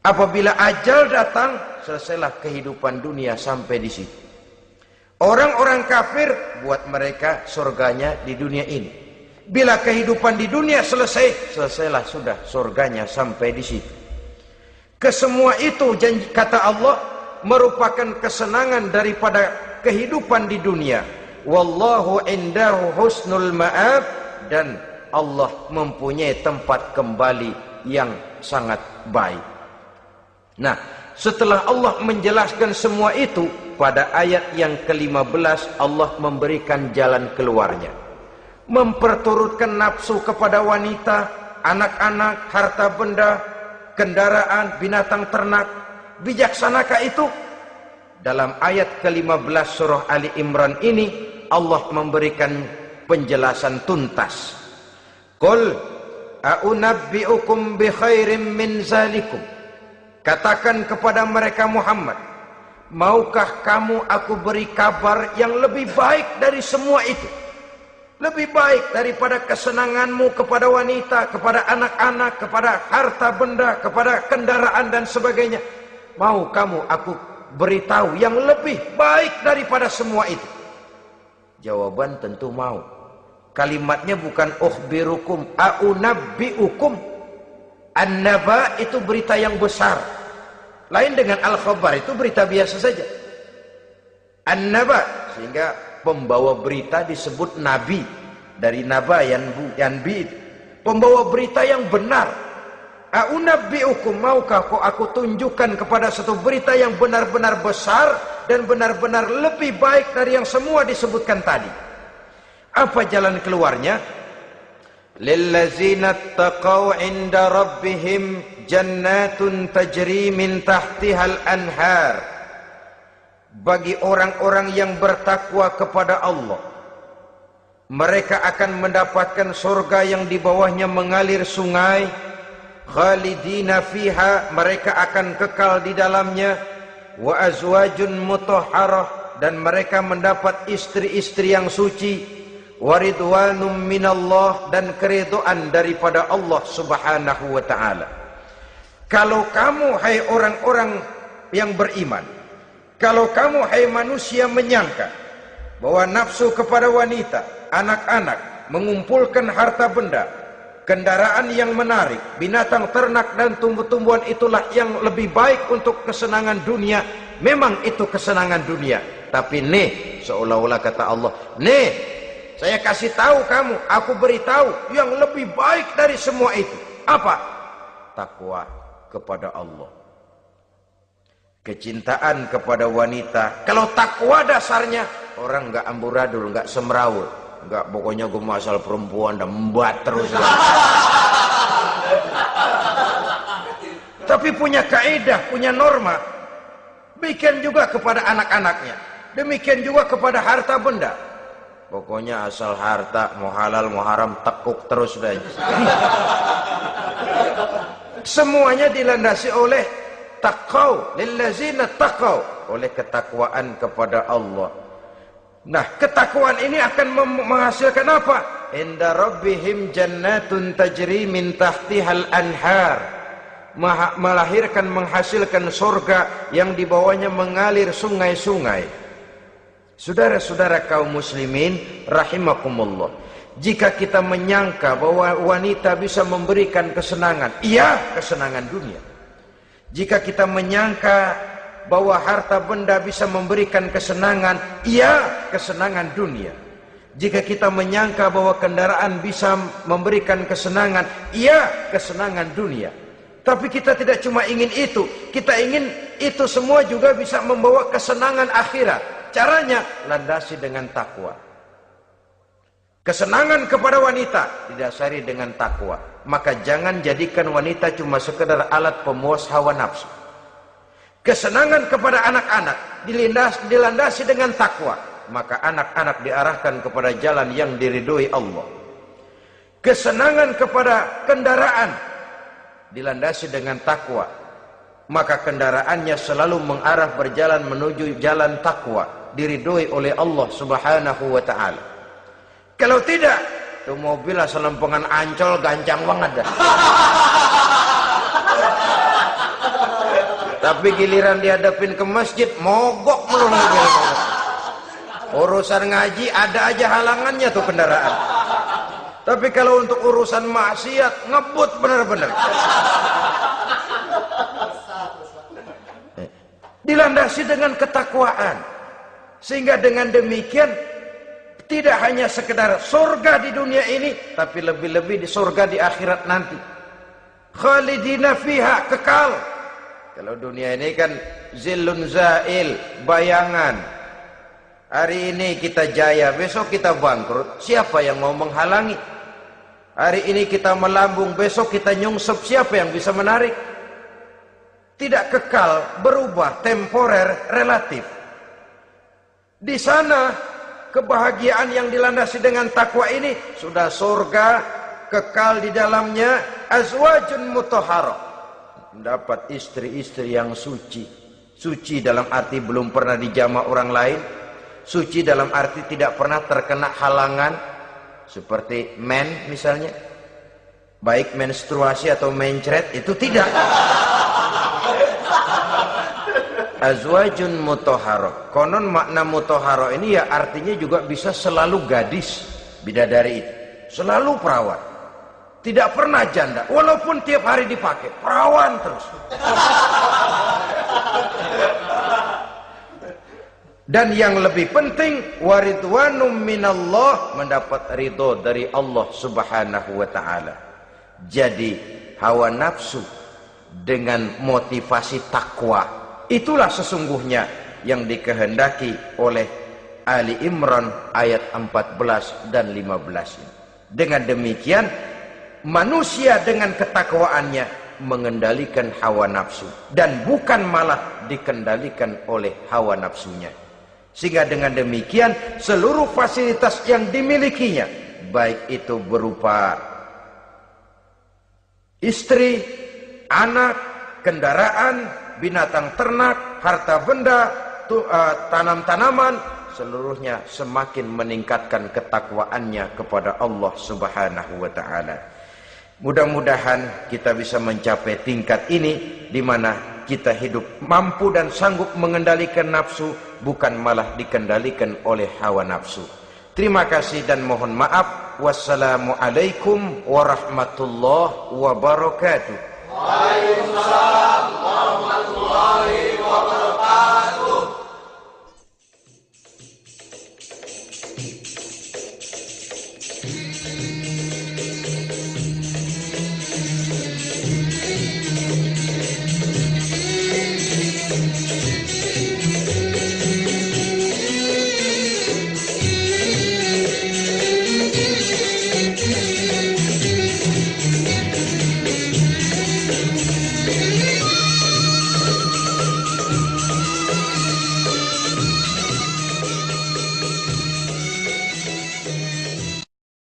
Apabila ajal datang, selesailah kehidupan dunia sampai di situ. Orang-orang kafir, buat mereka surganya di dunia ini. Bila kehidupan di dunia selesai, selesailah sudah surganya sampai di situ. Kesemua itu janji kata Allah merupakan kesenangan daripada kehidupan di dunia. Wallahu indahu husnul ma'ab, dan Allah mempunyai tempat kembali yang sangat baik. Nah, setelah Allah menjelaskan semua itu, pada ayat yang ke-15 Allah memberikan jalan keluarnya. Memperturutkan nafsu kepada wanita, anak-anak, harta benda, kendaraan, binatang ternak. Bijaksanakah itu? Dalam ayat ke-15 surah Ali Imran ini Allah memberikan penjelasan tuntas. Qul a'unabbi'ukum bi khairim min zalikum. Katakan kepada mereka Muhammad, maukah kamu aku beri kabar yang lebih baik dari semua itu? Lebih baik daripada kesenanganmu kepada wanita, kepada anak-anak, kepada harta benda, kepada kendaraan dan sebagainya. Mau kamu aku beritahu yang lebih baik daripada semua itu? Jawaban tentu mau. Kalimatnya bukan ukhbirukum, a'unabbi'ukum. An-naba itu berita yang besar. Lain dengan al-khabar, itu berita biasa saja. An-naba, sehingga pembawa berita disebut nabi. Dari naba, yanbi, pembawa berita yang benar. A'unabbi'ukum, maukah kau aku tunjukkan kepada satu berita yang benar-benar besar dan benar-benar lebih baik dari yang semua disebutkan tadi. Apa jalan keluarnya? Lillazina taqaw 'inda rabbihim jannatun tajri min tahtihal anhar. Bagi orang-orang yang bertakwa kepada Allah, mereka akan mendapatkan surga yang di bawahnya mengalir sungai. Khalidina fiha, mereka akan kekal di dalamnya. Wa azwajun mutahharah, dan mereka mendapat istri-istri yang suci. Waridwanum minallah, dan keridhaan daripada Allah subhanahu wa ta'ala. Kalau kamu hai orang-orang yang beriman, kalau kamu hai manusia menyangka bahwa nafsu kepada wanita, anak-anak, mengumpulkan harta benda, kendaraan yang menarik, binatang ternak dan tumbuh-tumbuhan itulah yang lebih baik untuk kesenangan dunia, memang itu kesenangan dunia. Tapi nih, seolah-olah kata Allah, nih saya kasih tahu kamu, aku beritahu yang lebih baik dari semua itu. Apa? Takwa kepada Allah. Kecintaan kepada wanita. Kalau takwa dasarnya, orang nggak amburadul, nggak semrawut, nggak pokoknya gue asal perempuan dan membuat terus. Tapi punya kaidah, punya norma. Demikian juga kepada anak-anaknya. Demikian juga kepada harta benda. Pokoknya asal harta, mau halal mau haram, tekuk terus deh. Semuanya dilandasi oleh taqau, lillazina taqau, oleh ketakwaan kepada Allah. Nah, ketakwaan ini akan menghasilkan apa? Inda rabbihim jannatun tajri min tahtihal anhar. Melahirkan, menghasilkan surga yang di bawahnya mengalir sungai-sungai. Saudara-saudara kaum muslimin rahimakumullah, jika kita menyangka bahwa wanita bisa memberikan kesenangan, iya, kesenangan dunia. Jika kita menyangka bahwa harta benda bisa memberikan kesenangan, iya, kesenangan dunia. Jika kita menyangka bahwa kendaraan bisa memberikan kesenangan, iya, kesenangan dunia. Tapi kita tidak cuma ingin itu, kita ingin itu semua juga bisa membawa kesenangan akhirat. Caranya landasi dengan takwa. Kesenangan kepada wanita didasari dengan takwa. Maka jangan jadikan wanita cuma sekedar alat pemuas hawa nafsu. Kesenangan kepada anak-anak dilandasi dengan takwa. Maka anak-anak diarahkan kepada jalan yang diridhoi Allah. Kesenangan kepada kendaraan dilandasi dengan takwa, maka kendaraannya selalu mengarah berjalan menuju jalan takwa, diridhoi oleh Allah Subhanahu wa taala. Kalau tidak, tuh mobil asal lempengan Ancol gancang banget dah. Tapi giliran dihadapin ke masjid, mogok melulu mobil. Urusan ngaji ada aja halangannya tuh kendaraan. Tapi kalau untuk urusan maksiat, ngebut benar-benar. Dilandasi dengan ketakwaan. Sehingga dengan demikian, tidak hanya sekedar surga di dunia ini, tapi lebih-lebih di surga di akhirat nanti. Khalidina fiha, kekal. Kalau dunia ini kan zillun zail, bayangan. Hari ini kita jaya, besok kita bangkrut. Siapa yang mau menghalangi? Hari ini kita melambung, besok kita nyungsep. Siapa yang bisa menarik? Tidak kekal, berubah, temporer, relatif. Di sana kebahagiaan yang dilandasi dengan takwa ini sudah surga, kekal di dalamnya, azwajun mutahharah. Mendapat istri-istri yang suci. Suci dalam arti belum pernah dijamah orang lain. Suci dalam arti tidak pernah terkena halangan. Seperti men misalnya, baik menstruasi atau mencret, itu tidak. Azwajun mutahharah. Konon makna mutahharah ini ya artinya juga bisa selalu gadis, bidadari itu, selalu perawan, tidak pernah janda, walaupun tiap hari dipakai, perawan terus. Dan yang lebih penting, waridwanum minallah, mendapat ridho dari Allah Subhanahu wa taala. Jadi hawa nafsu dengan motivasi takwa, itulah sesungguhnya yang dikehendaki oleh Ali Imran ayat 14 dan 15. Dengan demikian, manusia dengan ketakwaannya mengendalikan hawa nafsu dan bukan malah dikendalikan oleh hawa nafsunya. Sehingga dengan demikian seluruh fasilitas yang dimilikinya, baik itu berupa istri, anak, kendaraan, binatang ternak, harta benda, tanam-tanaman, seluruhnya semakin meningkatkan ketakwaannya kepada Allah Subhanahu wa taala. Mudah-mudahan kita bisa mencapai tingkat ini di mana kita hidup mampu dan sanggup mengendalikan nafsu, bukan malah dikendalikan oleh hawa nafsu. Terima kasih dan mohon maaf. Wassalamualaikum warahmatullahi wabarakatuh. Waalaikumsalam warahmatullahi wabarakatuh.